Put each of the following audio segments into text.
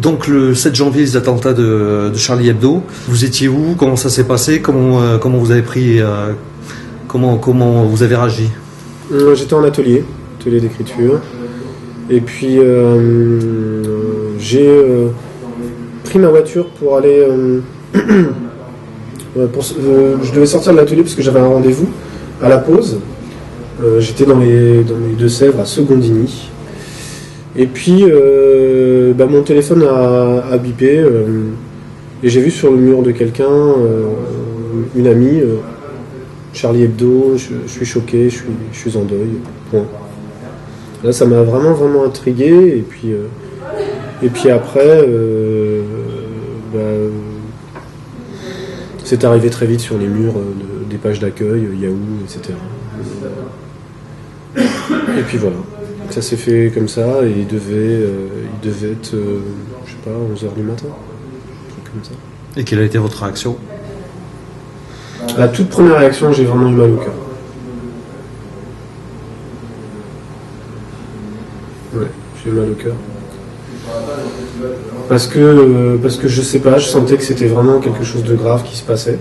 Donc le 7 janvier, les attentats de Charlie Hebdo, vous étiez où? Comment ça s'est passé? Comment vous avez pris comment vous avez réagi? J'étais en atelier d'écriture. Et puis j'ai pris ma voiture pour aller... je devais sortir de l'atelier parce que j'avais un rendez-vous à la pause. J'étais dans les Deux-Sèvres à Secondigny. Et puis mon téléphone a bipé et j'ai vu sur le mur de quelqu'un une amie, Charlie Hebdo, je suis choqué, je suis en deuil. Point. Là ça m'a vraiment intrigué et puis après c'est arrivé très vite sur les murs des pages d'accueil, Yahoo, etc. Et puis voilà. Ça s'est fait comme ça et il devait être, je sais pas, 11h du matin. Un truc comme ça. Et quelle a été votre réaction? La toute première réaction, j'ai vraiment eu mal au cœur. Ouais, j'ai eu mal au cœur. Parce que je sais pas, je sentais que c'était vraiment quelque chose de grave qui se passait.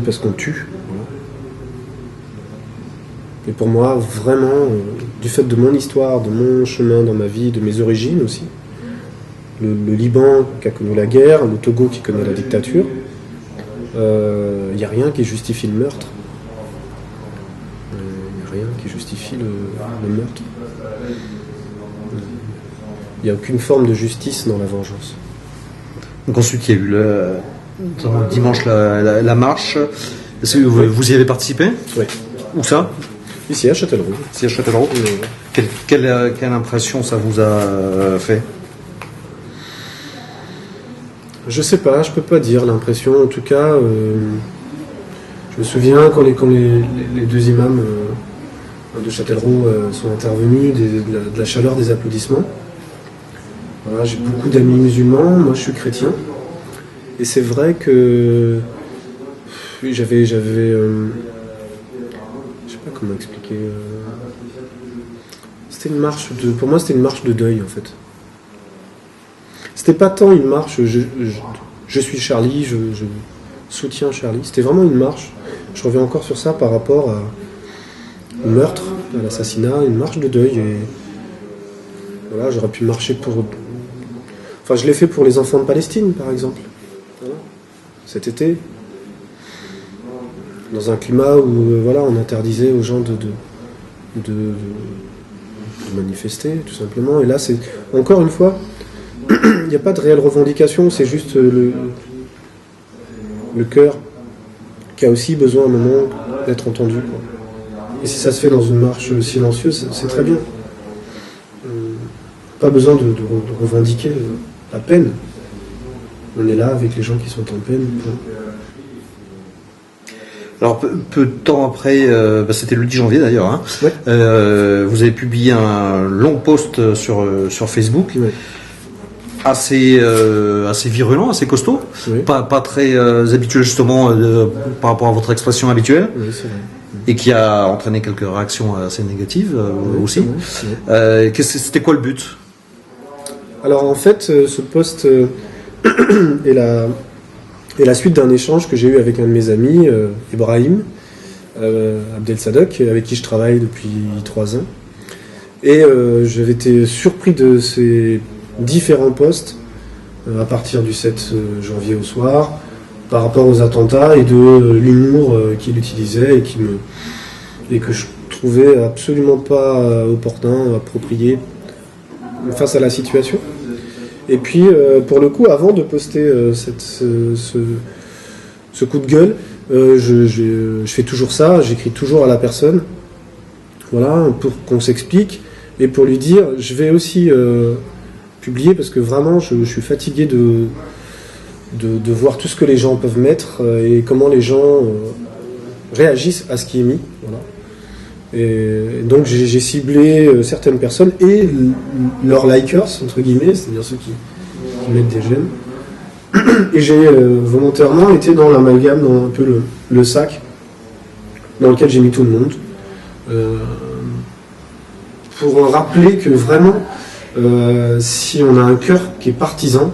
Parce qu'on tue. Voilà. Et pour moi, vraiment, du fait de mon histoire, de mon chemin dans ma vie, de mes origines aussi, le Liban qui a connu la guerre, le Togo qui connaît la dictature, il n'y a rien qui justifie le meurtre. Il n'y a rien qui justifie le meurtre. Il n'y a aucune forme de justice dans la vengeance. Donc ensuite, il y a eu dimanche la marche. Vous y avez participé? Oui. Où ça? Ici, à Châtellerault. Ici, à Châtellerault. Quelle impression ça vous a fait? Je sais pas, je peux pas dire l'impression. En tout cas, je me souviens quand les deux imams de Châtellerault sont intervenus, de la chaleur des applaudissements. Voilà, j'ai beaucoup d'amis musulmans, moi je suis chrétien. Et c'est vrai que j'avais je sais pas comment expliquer. Pour moi c'était une marche de deuil en fait. C'était pas tant une marche, je suis Charlie, je soutiens Charlie. C'était vraiment une marche. Je reviens encore sur ça par rapport au meurtre, à l'assassinat, une marche de deuil. Et voilà, j'aurais pu marcher pour. Enfin, je l'ai fait pour les enfants de Palestine, par exemple. Voilà. Cet été, dans un climat où on interdisait aux gens de manifester, tout simplement. Et là, c'est encore une fois, il n'y a pas de réelle revendication, c'est juste le cœur qui a aussi besoin à un moment d'être entendu, quoi. Et si ça se fait dans une marche silencieuse, c'est très bien. Pas besoin de revendiquer la peine. On est là avec les gens qui sont en peine. Alors peu de temps après, c'était le 10 janvier d'ailleurs, hein, ouais. Vous avez publié un long post sur Facebook, ouais. assez virulent, assez costaud, oui. pas très habituel justement par rapport à votre expression habituelle, oui, c'est vrai. Et qui a entraîné quelques réactions assez négatives aussi. C'est vrai. C'était quoi le but? Alors en fait, ce post est la suite d'un échange que j'ai eu avec un de mes amis, Ibrahim Abdel Sadok, avec qui je travaille depuis 3 ans. Et j'avais été surpris de ces différents posts à partir du 7 janvier au soir, par rapport aux attentats et de l'humour qu'il utilisait et que je trouvais absolument pas opportun, approprié face à la situation. Et puis, pour le coup, avant de poster ce coup de gueule, je fais toujours ça, j'écris toujours à la personne, voilà, pour qu'on s'explique, et pour lui dire, je vais aussi publier, parce que vraiment, je suis fatigué de voir tout ce que les gens peuvent mettre, et comment les gens réagissent à ce qui est mis, voilà. Et donc j'ai ciblé certaines personnes et leurs likers, entre guillemets, c'est-à-dire ceux qui mettent des j'aime. Et j'ai volontairement été dans l'amalgame, dans un peu le sac dans lequel j'ai mis tout le monde. pour rappeler que vraiment, si on a un cœur qui est partisan,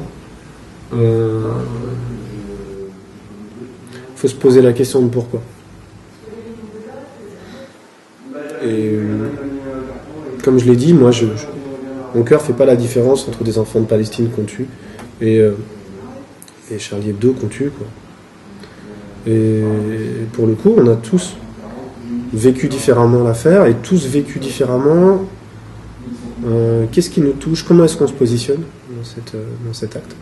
faut se poser la question de pourquoi. Et comme je l'ai dit, moi, mon cœur fait pas la différence entre des enfants de Palestine qu'on tue et Charlie Hebdo qu'on tue, quoi. Et pour le coup, on a tous vécu différemment l'affaire et tous vécu différemment. Qu'est-ce qui nous touche? Comment est-ce qu'on se positionne dans cet acte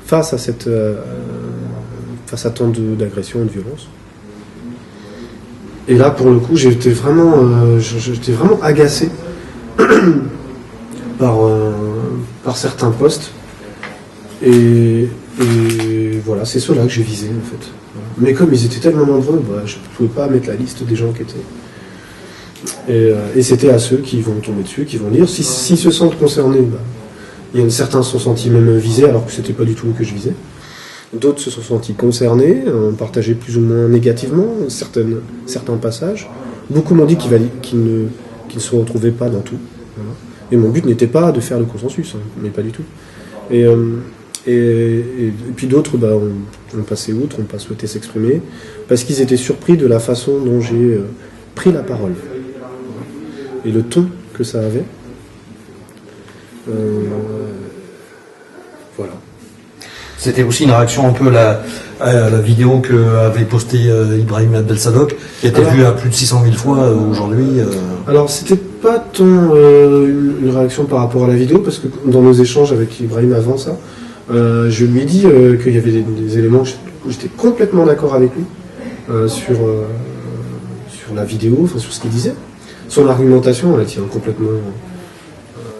face à tant d'agressions et de violences? Et là, pour le coup, j'étais vraiment agacé par certains postes. Et voilà, c'est ceux-là que j'ai visés, en fait. Voilà. Mais comme ils étaient tellement nombreux, je ne pouvais pas mettre la liste des gens qui étaient. Et c'était à ceux qui vont tomber dessus, qui vont lire. S'ils se sentent concernés, certains se sont sentis même visés, alors que c'était pas du tout eux que je visais. D'autres se sont sentis concernés, ont partagé plus ou moins négativement certains passages. Beaucoup m'ont dit qu'ils ne se retrouvaient pas dans tout. Voilà. Et mon but n'était pas de faire le consensus, mais pas du tout. Et puis d'autres ont passé outre, n'ont pas souhaité s'exprimer, parce qu'ils étaient surpris de la façon dont j'ai pris la parole. Et le ton que ça avait. Voilà. C'était aussi une réaction un peu à la vidéo qu'avait postée Ibrahim Abdel-Sadok, qui a été vue à plus de 600 000 fois aujourd'hui. Alors, c'était pas tant une réaction par rapport à la vidéo, parce que dans nos échanges avec Ibrahim avant ça, je lui ai dit qu'il y avait des éléments où j'étais complètement d'accord avec lui sur la vidéo, enfin sur ce qu'il disait. Son argumentation, elle tient complètement...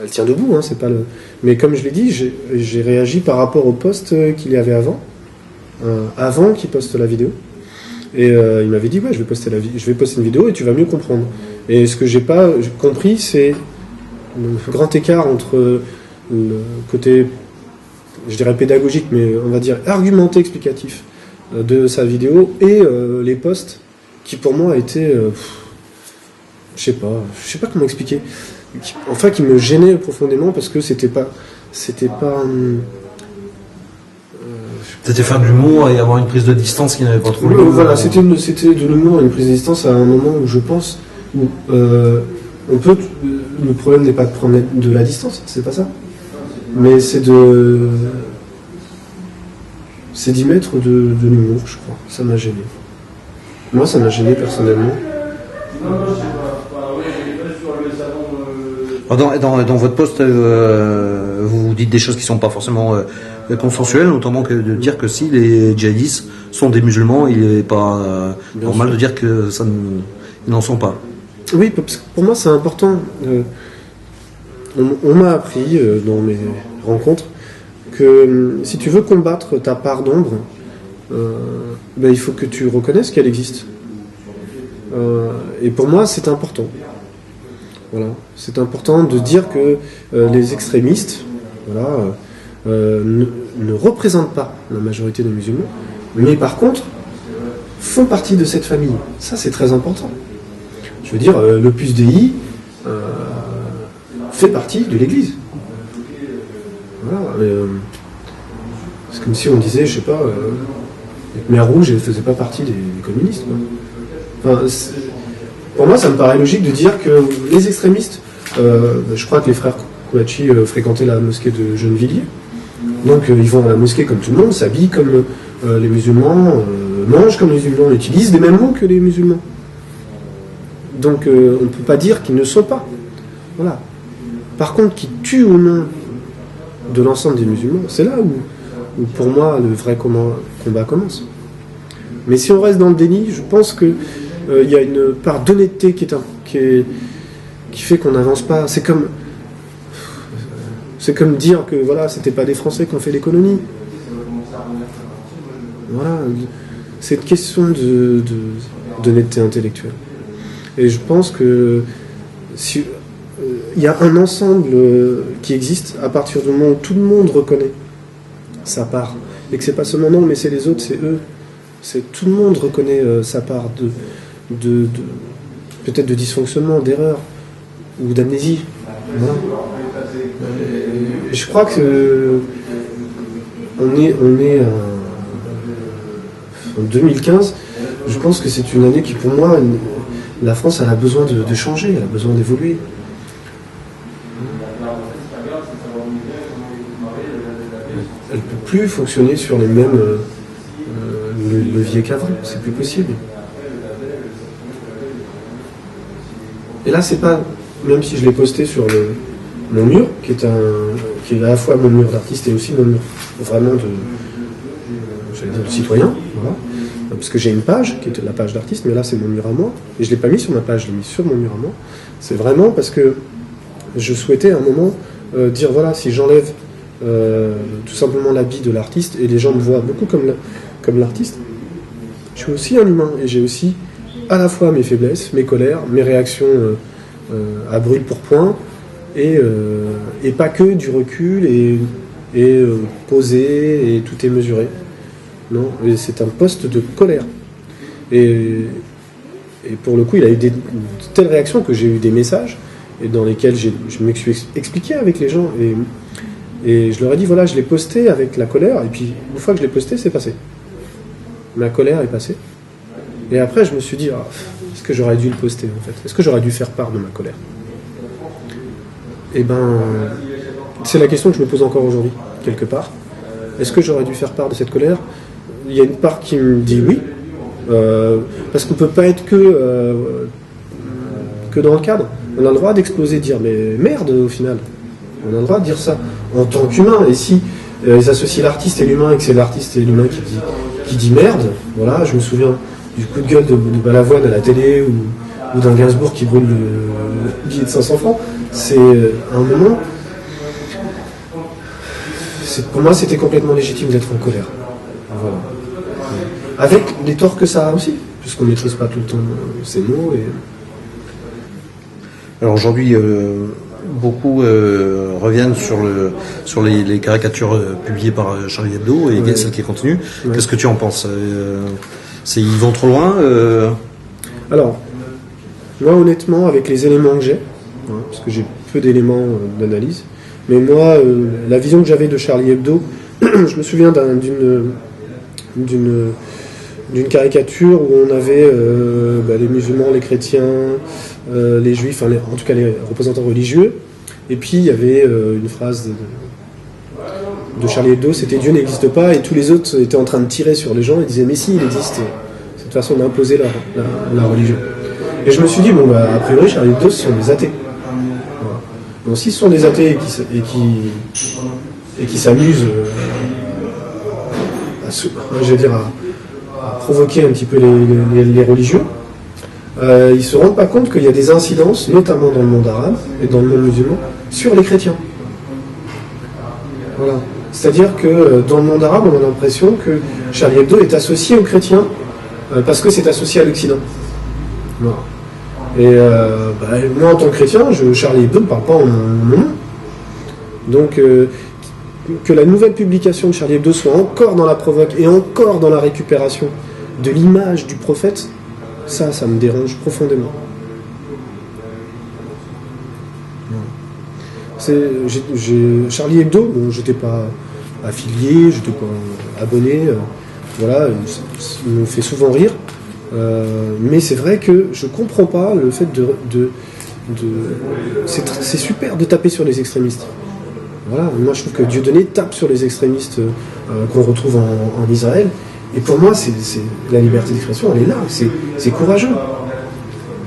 elle tient debout, hein, c'est pas le... Mais comme je l'ai dit, j'ai réagi par rapport au post qu'il y avait avant qu'il poste la vidéo. Et il m'avait dit, ouais, je vais poster une vidéo et tu vas mieux comprendre. Et ce que j'ai pas compris, c'est le grand écart entre le côté, je dirais pédagogique, mais on va dire argumenté, explicatif de sa vidéo et les posts qui pour moi étaient, je sais pas comment expliquer. Enfin, qui me gênait profondément parce que c'était pas. C'était faire de l'humour et avoir une prise de distance qui n'avait pas trop lieu. Voilà, c'était de l'humour et une prise de distance à un moment où je pense où on peut. Le problème n'est pas de prendre de la distance, c'est pas ça. Mais c'est d'y mettre de l'humour, je crois. Ça m'a gêné. Moi, ça m'a gêné personnellement. Dans votre post, vous dites des choses qui ne sont pas forcément consensuelles, notamment que de dire que si les djihadistes sont des musulmans, il n'est pas normal de dire que ils n'en sont pas. Oui, parce que pour moi c'est important. On m'a appris dans mes rencontres que si tu veux combattre ta part d'ombre, il faut que tu reconnaisses qu'elle existe. Et pour moi c'est important. Voilà. C'est important de dire que les extrémistes ne représentent pas la majorité des musulmans, mais par contre font partie de cette famille. Ça c'est très important. Je veux dire, l'Opus Dei fait partie de l'Église. Voilà. C'est comme si on disait, je sais pas, les Khmers rouges ne faisaient pas partie des communistes. Quoi. Enfin, pour moi, ça me paraît logique de dire que les extrémistes, je crois que les frères Kouachi fréquentaient la mosquée de Gennevilliers, donc ils vont à la mosquée comme tout le monde, s'habillent comme les musulmans, mangent comme les musulmans, utilisent les mêmes mots que les musulmans. Donc on ne peut pas dire qu'ils ne sont pas. Voilà. Par contre, qu'ils tuent au nom de l'ensemble des musulmans, c'est là où pour moi le vrai combat commence. Mais si on reste dans le déni, je pense que il y a une part d'honnêteté qui fait qu'on n'avance pas. C'est comme dire que voilà, c'était pas des Français qui ont fait l'économie. Voilà, c'est une question d'honnêteté intellectuelle. Et je pense que il y a un ensemble qui existe à partir du moment où tout le monde reconnaît sa part, et que c'est pas seulement non, mais c'est les autres, c'est eux. C'est tout le monde reconnaît sa part de peut-être de dysfonctionnement, d'erreur. ou d'amnésie. Voilà. Je crois que on est en 2015. Je pense que c'est une année qui, pour moi, la France elle a besoin de changer, elle a besoin d'évoluer. Elle ne peut plus fonctionner sur les mêmes leviers qu'avant, c'est plus possible. Et là, c'est pas, même si je l'ai posté sur mon mur, qui est à la fois mon mur d'artiste et aussi mon mur vraiment de citoyen, voilà. Parce que j'ai une page qui est la page d'artiste, mais là c'est mon mur à moi, et je ne l'ai pas mis sur ma page, je l'ai mis sur mon mur à moi. C'est vraiment parce que je souhaitais à un moment dire voilà, si j'enlève tout simplement l'habit de l'artiste, et les gens me voient beaucoup comme l'artiste, je suis aussi un humain, et j'ai aussi à la fois mes faiblesses, mes colères, mes réactions à brûle pour point, et pas que du recul et posé, et tout est mesuré. Non, c'est un poste de colère. Et pour le coup, il a eu de telles réactions que j'ai eu des messages et dans lesquels je me suis expliqué avec les gens. Et je leur ai dit, voilà, je l'ai posté avec la colère. Et puis, une fois que je l'ai posté, c'est passé. Ma colère est passée. Et après, je me suis dit, est-ce que j'aurais dû le poster, en fait? Est-ce que j'aurais dû faire part de ma colère? Eh ben, c'est la question que je me pose encore aujourd'hui, quelque part. Est-ce que j'aurais dû faire part de cette colère? Il y a une part qui me dit oui, parce qu'on ne peut pas être que dans le cadre. On a le droit d'exploser, de dire mais merde au final. On a le droit de dire ça en tant qu'humain. Et si ils associent l'artiste et l'humain et que c'est l'artiste et l'humain qui dit merde, voilà, je me souviens du coup de gueule de Balavoine à la télé ou d'un Gainsbourg qui brûle le billet de 500 francs. C'est un moment. Pour moi, c'était complètement légitime d'être en colère. Voilà. Avec les torts que ça a aussi, puisqu'on ne maîtrise pas tout le temps ces mots. Alors aujourd'hui, beaucoup reviennent sur les caricatures publiées par Charlie Hebdo et celles qui continuent. Ouais. Qu'est-ce que tu en penses? Ils vont trop loin Alors, moi honnêtement, avec les éléments que j'ai, parce que j'ai peu d'éléments d'analyse, mais moi, la vision que j'avais de Charlie Hebdo, je me souviens d'une caricature où on avait les musulmans, les chrétiens, les juifs, en tout cas les représentants religieux, et puis il y avait une phrase de Charlie Hebdo, c'était Dieu n'existe pas, et tous les autres étaient en train de tirer sur les gens et disaient mais si, il existe. C'est une façon d'imposer la religion. Et je me suis dit, a priori Charlie Hebdo ce sont des athées. Voilà. Donc si ce sont des athées et qui s'amusent à provoquer un petit peu les religieux, ils ne se rendent pas compte qu'il y a des incidences, notamment dans le monde arabe et dans le monde musulman, sur les chrétiens. Voilà. C'est-à-dire que dans le monde arabe, on a l'impression que Charlie Hebdo est associé aux chrétiens parce que c'est associé à l'Occident. Voilà. Et moi, en tant que chrétien, Charlie Hebdo ne parle pas en mon nom. Donc, que la nouvelle publication de Charlie Hebdo soit encore dans la provoque et encore dans la récupération de l'image du prophète, ça me dérange profondément. Charlie Hebdo, j'étais pas affilié, j'étais pas abonné, voilà, il me fait souvent rire, mais c'est vrai que je comprends pas le fait c'est super de taper sur les extrémistes. Voilà, moi je trouve que Dieudonné tape sur les extrémistes qu'on retrouve en Israël. Et pour moi, c'est la liberté d'expression, elle est là. C'est courageux.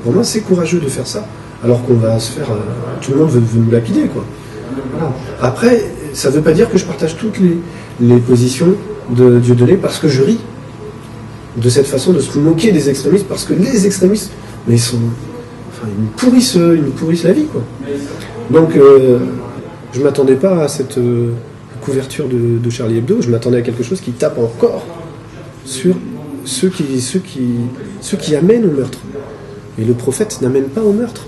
Pour moi, c'est courageux de faire ça. Alors qu'on va se faire... tout le monde veut nous lapider, quoi. Voilà. Après, ça ne veut pas dire que je partage toutes les positions de Dieudonné parce que je ris de cette façon de se moquer des extrémistes, parce que les extrémistes, mais ils nous pourrissent la vie, quoi. Donc... je ne m'attendais pas à cette couverture de Charlie Hebdo, je m'attendais à quelque chose qui tape encore sur ceux qui amènent au meurtre. Et le prophète n'amène pas au meurtre.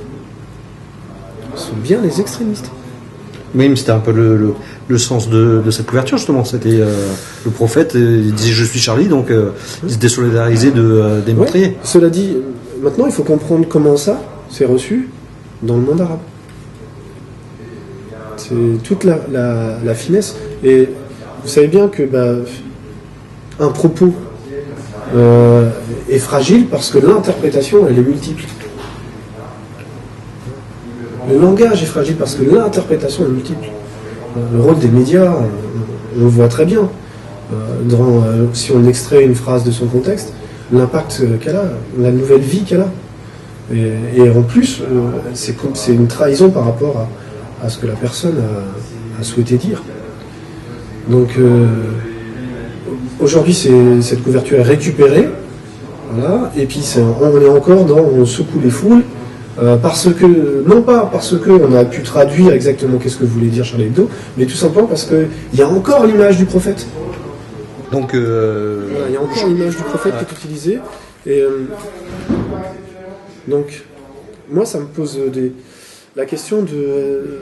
Ce sont bien les extrémistes. Oui, mais c'était un peu le sens de cette couverture, justement. C'était le prophète, il disait « Je suis Charlie », donc il se désolidarisait des meurtriers. Ouais, cela dit, maintenant il faut comprendre comment ça s'est reçu dans le monde arabe. C'est toute la finesse. Et vous savez bien que un propos est fragile parce que l'interprétation, elle est multiple. Le langage est fragile parce que l'interprétation est multiple. Le rôle des médias, on le voit très bien. Si on extrait une phrase de son contexte, l'impact qu'elle a, la nouvelle vie qu'elle a. Et en plus, c'est une trahison par rapport à ce que la personne a souhaité dire. Donc aujourd'hui, cette couverture est récupérée, voilà, et puis on est encore dans on secoue les foules, non pas parce qu'on a pu traduire exactement qu'est-ce que voulait dire Charlie Hebdo, mais tout simplement parce qu'il y a encore l'image du prophète. Donc, voilà, il y a encore l'image du prophète qui est utilisée. Et donc, moi, ça me pose la question de...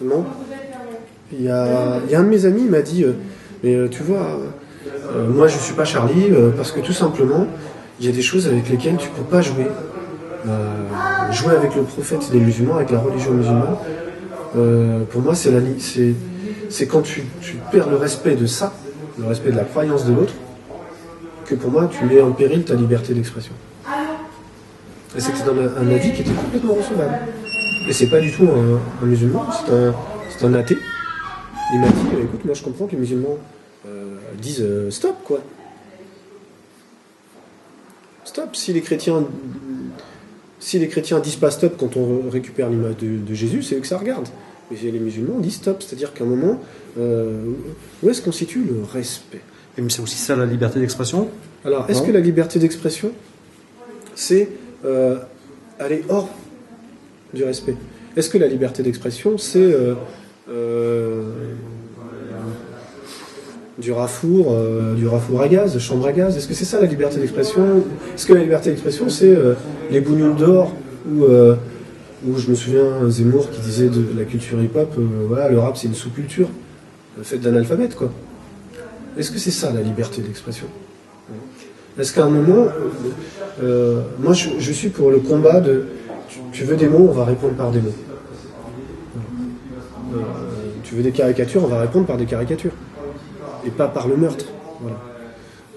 non. Il y a un de mes amis qui m'a dit mais tu vois, moi je suis pas Charlie parce que tout simplement, il y a des choses avec lesquelles tu peux pas jouer. Jouer avec le prophète des musulmans, avec la religion musulmane, pour moi, c'est quand tu perds le respect de ça, le respect de la croyance de l'autre, que pour moi, tu mets en péril ta liberté d'expression. Et c'était un avis qui était complètement recevable. Et c'est pas du tout un musulman, c'est un athée. Il m'a dit, écoute, moi je comprends que les musulmans disent stop, quoi. Stop. Si les chrétiens disent pas stop quand on récupère l'image de Jésus, c'est eux que ça regarde. Mais les musulmans disent stop, c'est-à-dire qu'à un moment, où est-ce qu'on situe le respect ? Mais c'est aussi ça la liberté d'expression ? Alors, est-ce que la liberté d'expression, c'est aller hors du respect ? Est-ce que la liberté d'expression, c'est du rafour à gaz, chambre à gaz? Est-ce que c'est ça la liberté d'expression? Est-ce que la liberté d'expression, c'est les bougnoules d'or où je me souviens Zemmour qui disait de la culture hip-hop, voilà, le rap c'est une sous-culture faite d'analphabètes, quoi. Est-ce que c'est ça la liberté d'expression? Est-ce qu'à un moment, moi je suis pour le combat de tu veux des mots, on va répondre par des mots. Tu veux des caricatures, on va répondre par des caricatures. Et pas par le meurtre. Voilà.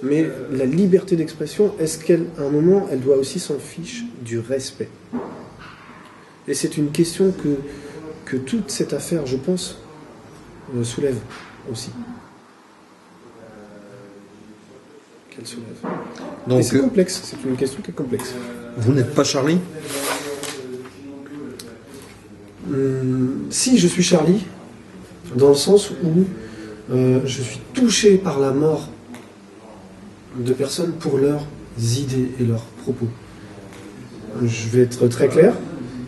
Mais la liberté d'expression, est-ce qu'à un moment, elle doit aussi s'en fiche du respect? Et c'est une question que toute cette affaire, je pense, soulève aussi. Qu'elle soulève. Donc, et c'est complexe, c'est une question qui est complexe. Vous n'êtes pas Charlie? Si, je suis Charlie, dans le sens où je suis touché par la mort de personnes pour leurs idées et leurs propos. Je vais être très clair,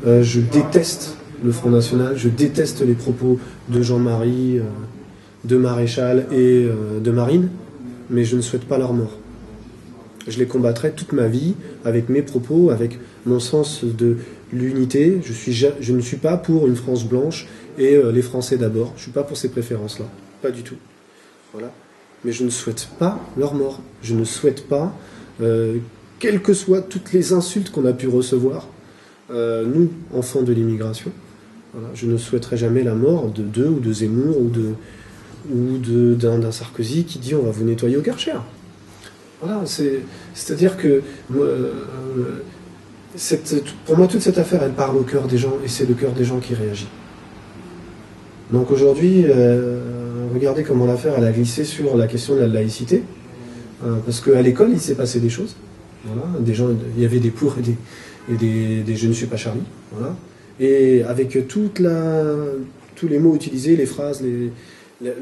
je déteste le Front National, je déteste les propos de Jean-Marie, de Maréchal et de Marine, mais je ne souhaite pas leur mort. Je les combattrai toute ma vie avec mes propos, avec mon sens de l'unité. Je ne suis pas pour une France blanche et les Français d'abord. Je ne suis pas pour ces préférences-là. Pas du tout. Voilà. Mais je ne souhaite pas leur mort. Je ne souhaite pas, quelles que soient toutes les insultes qu'on a pu recevoir, nous, enfants de l'immigration, voilà, je ne souhaiterais jamais la mort d'eux ou de Zemmour ou d'un Sarkozy qui dit on va vous nettoyer au Karcher. Voilà, c'est-à-dire que pour moi toute cette affaire elle parle au cœur des gens et c'est le cœur des gens qui réagit. Donc aujourd'hui, regardez comment l'affaire elle a glissé sur la question de la laïcité, parce qu'à l'école il s'est passé des choses. Voilà, des gens, il y avait des pour et des je ne suis pas Charlie. Voilà, et avec tous les mots utilisés, les phrases,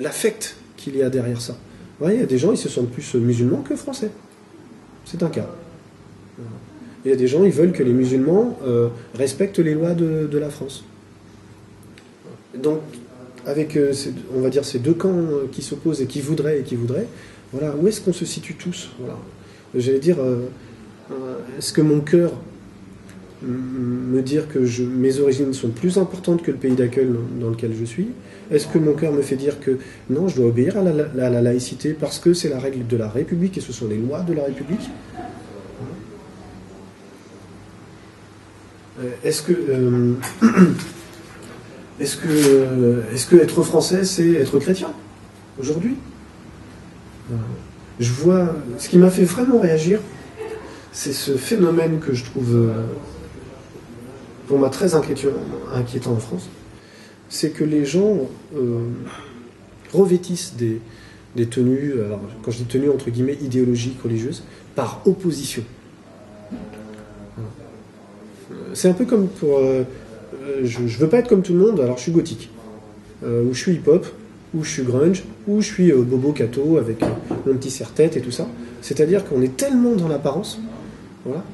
l'affect qu'il y a derrière ça. Ouais, il y a des gens, ils se sentent plus musulmans que français. C'est un cas. Voilà. Il y a des gens, ils veulent que les musulmans respectent les lois de la France. Donc, avec, on va dire, ces deux camps qui s'opposent et qui voudraient, voilà, où est-ce qu'on se situe tous? Voilà. J'allais dire, est-ce que mon cœur me dire que mes origines sont plus importantes que le pays d'accueil dans lequel je suis? Est-ce que mon cœur me fait dire que non, je dois obéir à la laïcité parce que c'est la règle de la République et ce sont les lois de la République? Est-ce que est-ce que être français, c'est être chrétien aujourd'hui? Je vois, ce qui m'a fait vraiment réagir, c'est ce phénomène que je trouve, pour moi, très inquiétant en France, c'est que les gens revêtissent des tenues, alors quand je dis tenues entre guillemets idéologiques, religieuses, par opposition. C'est un peu comme pour... je veux pas être comme tout le monde, alors je suis gothique, ou je suis hip-hop, ou je suis grunge, ou je suis bobo cato avec mon petit serre-tête et tout ça. C'est-à-dire qu'on est tellement dans l'apparence, voilà,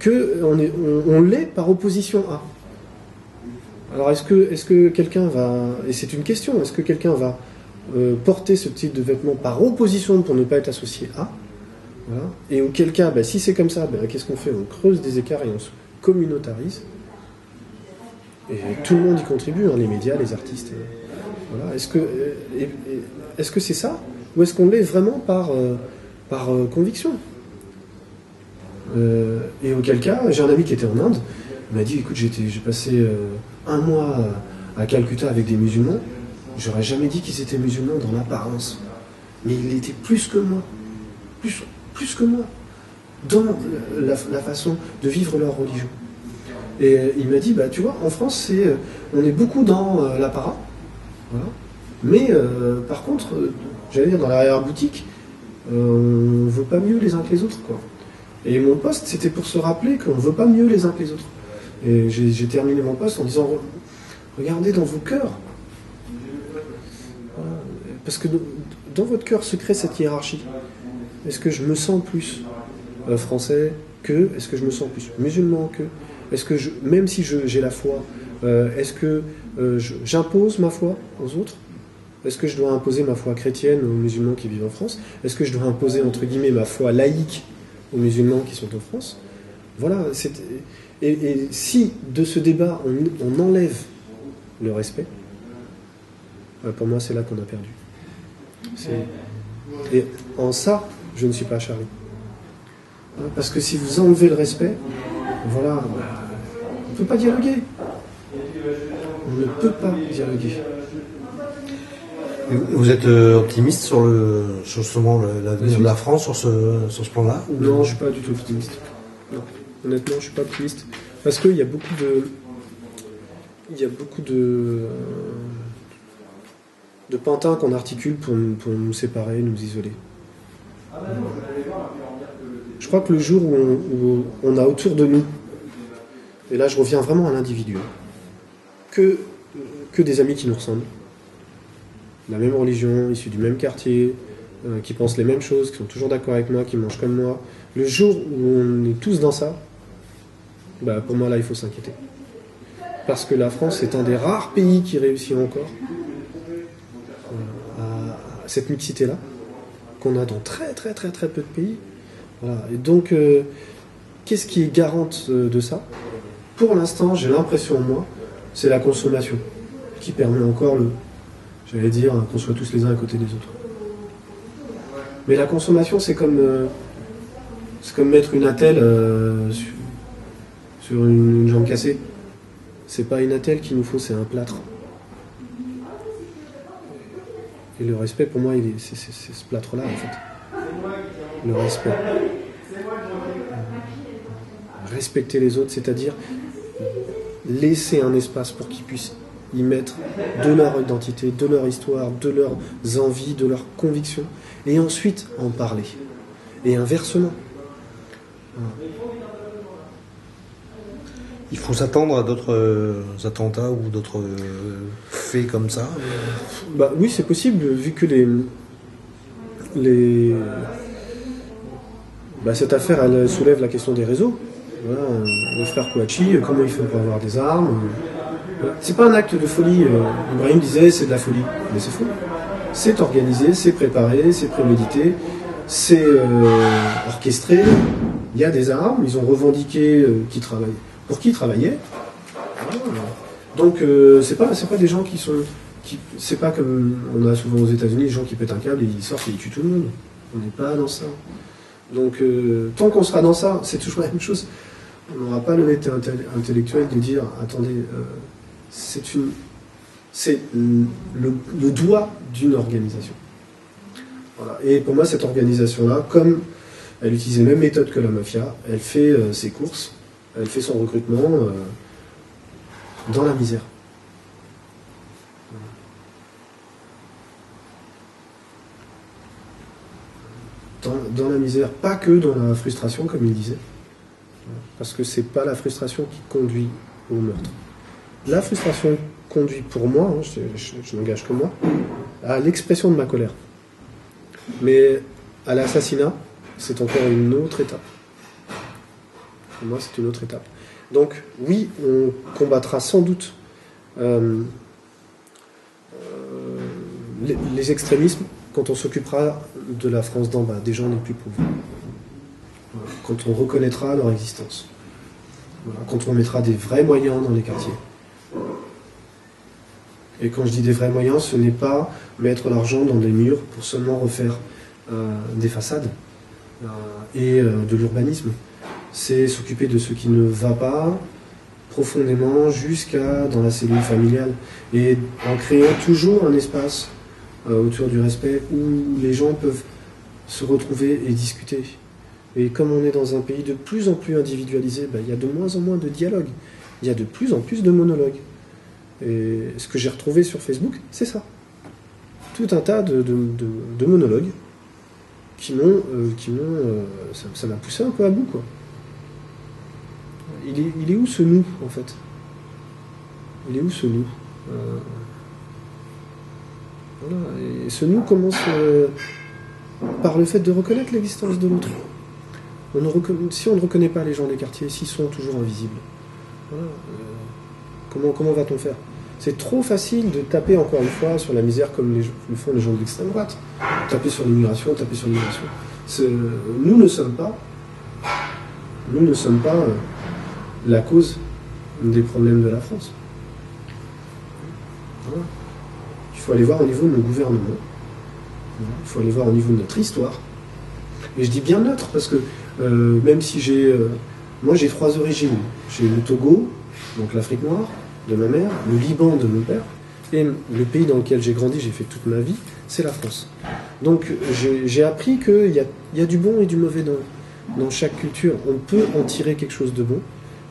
qu'on l'est par opposition à. Alors est-ce que quelqu'un va... Et c'est une question, est-ce que quelqu'un va porter ce type de vêtements par opposition pour ne pas être associé à, voilà. Et auquel cas, si c'est comme ça, qu'est-ce qu'on fait? On creuse des écarts et on se communautarise. Et tout le monde y contribue, les médias, les artistes. Voilà. Est-ce que c'est ça? Ou est-ce qu'on l'est vraiment par conviction? Et auquel cas, j'ai un ami qui était en Inde, il m'a dit, écoute, j'ai passé un mois à Calcutta avec des musulmans, j'aurais jamais dit qu'ils étaient musulmans dans l'apparence. Mais ils l'étaient plus que moi. Plus que moi. Dans la façon de vivre leur religion. Et il m'a dit, tu vois, en France, on est beaucoup dans l'apparat. Voilà. Mais par contre, j'allais dire, dans l'arrière-boutique, on ne veut pas mieux les uns que les autres, quoi. Et mon poste, c'était pour se rappeler qu'on ne veut pas mieux les uns que les autres. Et j'ai terminé mon poste en disant, regardez dans vos cœurs. Voilà. Parce que dans votre cœur se crée cette hiérarchie. Est-ce que je me sens plus français que? Est-ce que je me sens plus musulman que? Est-ce que, même si j'ai la foi, est-ce que j'impose ma foi aux autres? Est-ce que je dois imposer ma foi chrétienne aux musulmans qui vivent en France? Est-ce que je dois imposer, entre guillemets, ma foi laïque aux musulmans qui sont en France? Voilà. Et si de ce débat, on enlève le respect, pour moi, c'est là qu'on a perdu. Et en ça, je ne suis pas Charlie. Parce que si vous enlevez le respect, voilà, on ne peut pas dialoguer. On ne peut pas dialoguer. Vous êtes optimiste sur justement l'avenir de la France sur ce plan-là? Non, je ne suis pas du tout optimiste. Non. Honnêtement, je ne suis pas optimiste. Parce qu'il y a beaucoup de pantins qu'on articule pour nous séparer, nous isoler. Je crois que le jour où on a autour de nous, et là je reviens vraiment à l'individu, que des amis qui nous ressemblent, la même religion, issus du même quartier, qui pensent les mêmes choses, qui sont toujours d'accord avec moi, qui mangent comme moi, le jour où on est tous dans ça, pour moi là il faut s'inquiéter. Parce que la France est un des rares pays qui réussit encore à cette mixité-là, qu'on a dans très très très très peu de pays. Voilà. Et donc, qu'est-ce qui est garante de ça? Pour l'instant, j'ai l'impression, moi, c'est la consommation qui permet encore j'allais dire, qu'on soit tous les uns à côté des autres. Mais la consommation, c'est comme mettre une attelle sur une jambe cassée. C'est pas une attelle qu'il nous faut, c'est un plâtre. Et le respect, pour moi, c'est ce plâtre-là, en fait. Le respect. Respecter les autres, c'est-à-dire laisser un espace pour qu'ils puissent y mettre de leur identité, de leur histoire, de leurs envies, de leurs convictions, et ensuite en parler. Et inversement. Il faut s'attendre à d'autres attentats ou d'autres faits comme ça? Oui, c'est possible, vu que cette affaire, elle soulève la question des réseaux. Voilà, les frères Kouachi, comment ils font pour avoir des armes? C'est pas un acte de folie. Ibrahim disait c'est de la folie, mais c'est faux. C'est organisé, c'est préparé, c'est prémédité, c'est orchestré. Il y a des armes, ils ont revendiqué qui travaillaient. Pour qui ils travaillaient? Donc c'est pas des gens c'est pas comme on a souvent aux États-Unis, les gens qui pètent un câble et ils sortent et ils tuent tout le monde. On n'est pas dans ça. Donc tant qu'on sera dans ça, c'est toujours la même chose. On n'aura pas l'honnêteté intellectuelle de dire attendez, c'est une c'est le doigt d'une organisation. Voilà. Et pour moi, cette organisation-là, comme elle utilise les mêmes méthodes que la mafia, elle fait ses courses, elle fait son recrutement dans la misère. Dans la misère, pas que dans la frustration, comme il disait. Parce que c'est pas la frustration qui conduit au meurtre. La frustration conduit pour moi, hein, je n'engage que moi, à l'expression de ma colère. Mais à l'assassinat, c'est encore une autre étape. Pour moi, c'est une autre étape. Donc, oui, on combattra sans doute les extrémismes quand on s'occupera de la France d'en bas, des gens les plus pauvres. Voilà. Quand on reconnaîtra leur existence. Voilà. Quand on mettra des vrais moyens dans les quartiers. Et quand je dis des vrais moyens, ce n'est pas mettre l'argent dans des murs pour seulement refaire des façades et de l'urbanisme. C'est s'occuper de ce qui ne va pas profondément jusqu'à dans la cellule familiale. Et en créant toujours un espace autour du respect où les gens peuvent se retrouver et discuter. Et comme on est dans un pays de plus en plus individualisé, il y a de moins en moins de dialogue. Il y a de plus en plus de monologues. Et ce que j'ai retrouvé sur Facebook, c'est ça. Tout un tas de monologues qui m'ont... ça m'a poussé un peu à bout, quoi. Il est où ce nous, en fait? Il est où ce nous? Voilà. Et ce nous commence par le fait de reconnaître l'existence de l'autre. Si on ne reconnaît pas les gens des quartiers, s'ils sont toujours invisibles, voilà, comment va-t-on faire? C'est trop facile de taper encore une fois sur la misère comme le font les gens de l'extrême droite. Taper sur l'immigration, taper sur l'immigration. Nous ne sommes pas la cause des problèmes de la France. Voilà. Il faut aller voir au niveau de nos gouvernements. Il faut aller voir au niveau de notre histoire. Et je dis bien neutre parce que même si moi j'ai 3 origines. J'ai le Togo, donc l'Afrique noire, de ma mère, le Liban de mon père, et le pays dans lequel j'ai grandi, j'ai fait toute ma vie, c'est la France. Donc j'ai appris qu'il y a du bon et du mauvais dans chaque culture. On peut en tirer quelque chose de bon,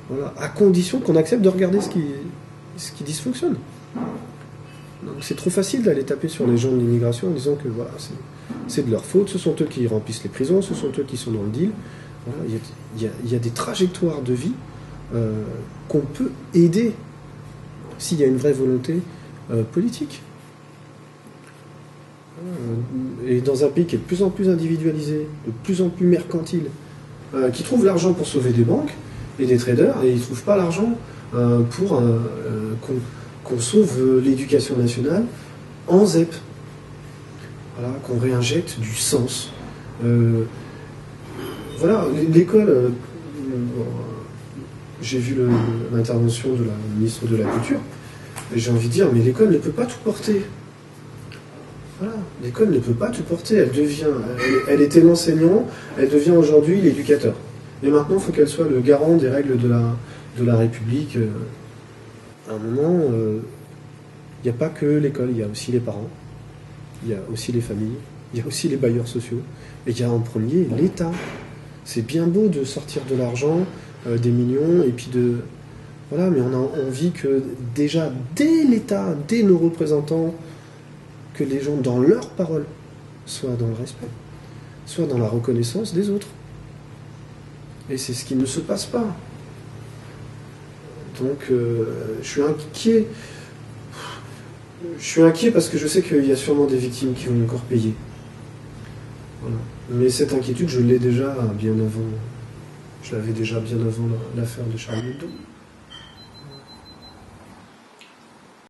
voilà, à condition qu'on accepte de regarder ce qui dysfonctionne. Donc c'est trop facile d'aller taper sur les gens de l'immigration en disant que voilà, c'est de leur faute, ce sont eux qui remplissent les prisons, ce sont eux qui sont dans le deal. Voilà, il y a des trajectoires de vie qu'on peut aider s'il y a une vraie volonté politique. Et dans un pays qui est de plus en plus individualisé, de plus en plus mercantile, qui trouve l'argent pour sauver des banques et des traders, et ils ne trouvent pas l'argent pour qu'on sauve l'éducation nationale en ZEP. Voilà, qu'on réinjecte du sens. Voilà, l'école... j'ai vu l'intervention de la ministre de la Culture, et j'ai envie de dire, mais l'école ne peut pas tout porter. Voilà, l'école ne peut pas tout porter. Elle était l'enseignant, elle devient aujourd'hui l'éducateur. Et maintenant, il faut qu'elle soit le garant des règles de la République. À un moment, il n'y a pas que l'école, il y a aussi les parents, il y a aussi les familles, il y a aussi les bailleurs sociaux, et il y a en premier l'État. C'est bien beau de sortir de l'argent, des millions, et puis de... Voilà, mais on a envie que déjà, dès l'État, dès nos représentants, que les gens, dans leurs paroles, soient dans le respect, soient dans la reconnaissance des autres. Et c'est ce qui ne se passe pas. Donc, je suis inquiet. Je suis inquiet parce que je sais qu'il y a sûrement des victimes qui vont encore payer. Voilà. Mais cette inquiétude, je l'ai déjà bien avant. Je l'avais déjà bien avant l'affaire de Charlie Hebdo.